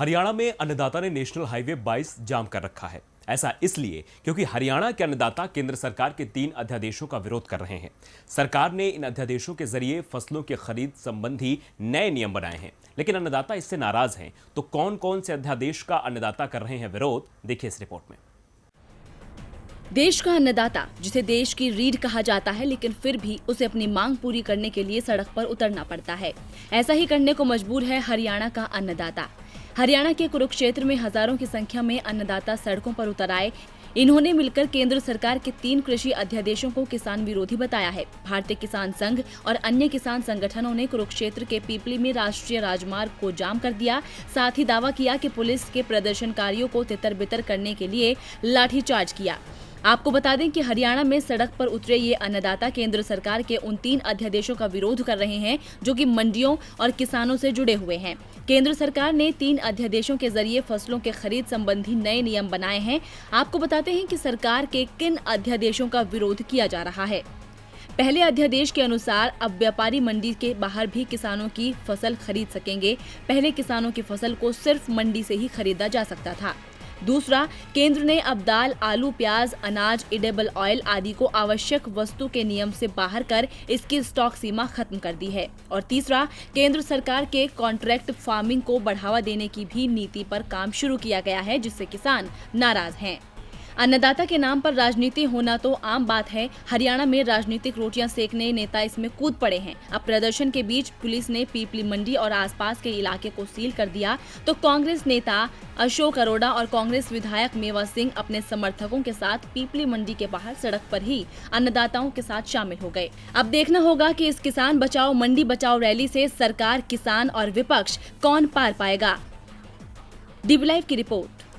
हरियाणा में अन्नदाता ने नेशनल हाईवे 22 जाम कर रखा है। ऐसा इसलिए क्योंकि हरियाणा के अन्नदाता केंद्र सरकार के 3 अध्यादेशों का विरोध कर रहे हैं। सरकार ने इन अध्यादेशों के जरिए फसलों की खरीद संबंधी नए नियम बनाए हैं, लेकिन अन्नदाता इससे नाराज हैं। तो कौन कौन से अध्यादेश का अन्नदाता कर रहे हैं विरोध, देखिए इस रिपोर्ट में। देश का अन्नदाता, जिसे देश की रीढ़ कहा जाता है, लेकिन फिर भी उसे अपनी मांग पूरी करने के लिए सड़क पर उतरना पड़ता है। ऐसा ही करने को मजबूर है हरियाणा का अन्नदाता। हरियाणा के कुरुक्षेत्र में हजारों की संख्या में अन्नदाता सड़कों पर उतर आए। इन्होंने मिलकर केंद्र सरकार के 3 कृषि अध्यादेशों को किसान विरोधी बताया है। भारतीय किसान संघ और अन्य किसान संगठनों ने कुरुक्षेत्र के पीपली में राष्ट्रीय राजमार्ग को जाम कर दिया। साथ ही दावा किया कि पुलिस के प्रदर्शनकारियों को तितर-बितर करने के लिए लाठीचार्ज किया। आपको बता दें कि हरियाणा में सड़क पर उतरे ये अन्नदाता केंद्र सरकार के उन 3 अध्यादेशों का विरोध कर रहे हैं जो कि मंडियों और किसानों से जुड़े हुए हैं। केंद्र सरकार ने 3 अध्यादेशों के जरिए फसलों के खरीद संबंधी नए नियम बनाए हैं। आपको बताते हैं कि सरकार के किन अध्यादेशों का विरोध किया जा रहा है। पहले अध्यादेश के अनुसार अब व्यापारी मंडी के बाहर भी किसानों की फसल खरीद सकेंगे। पहले किसानों की फसल को सिर्फ मंडी से ही खरीदा जा सकता था। दूसरा, केंद्र ने अब दाल, आलू, प्याज, अनाज, एडिबल ऑयल आदि को आवश्यक वस्तु के नियम से बाहर कर इसकी स्टॉक सीमा खत्म कर दी है। और तीसरा, केंद्र सरकार के कॉन्ट्रैक्ट फार्मिंग को बढ़ावा देने की भी नीति पर काम शुरू किया गया है, जिससे किसान नाराज हैं। अन्नदाता के नाम पर राजनीति होना तो आम बात है। हरियाणा में राजनीतिक रोटियां सेकने नेता इसमें कूद पड़े हैं। अब प्रदर्शन के बीच पुलिस ने पीपली मंडी और आसपास के इलाके को सील कर दिया, तो कांग्रेस नेता अशोक अरोड़ा और कांग्रेस विधायक मेवा सिंह अपने समर्थकों के साथ पीपली मंडी के बाहर सड़क पर ही अन्नदाताओं के साथ शामिल हो गए। अब देखना होगा कि इस किसान बचाओ मंडी बचाओ रैली से सरकार, किसान और विपक्ष कौन पार पाएगा। DB लाइव की रिपोर्ट।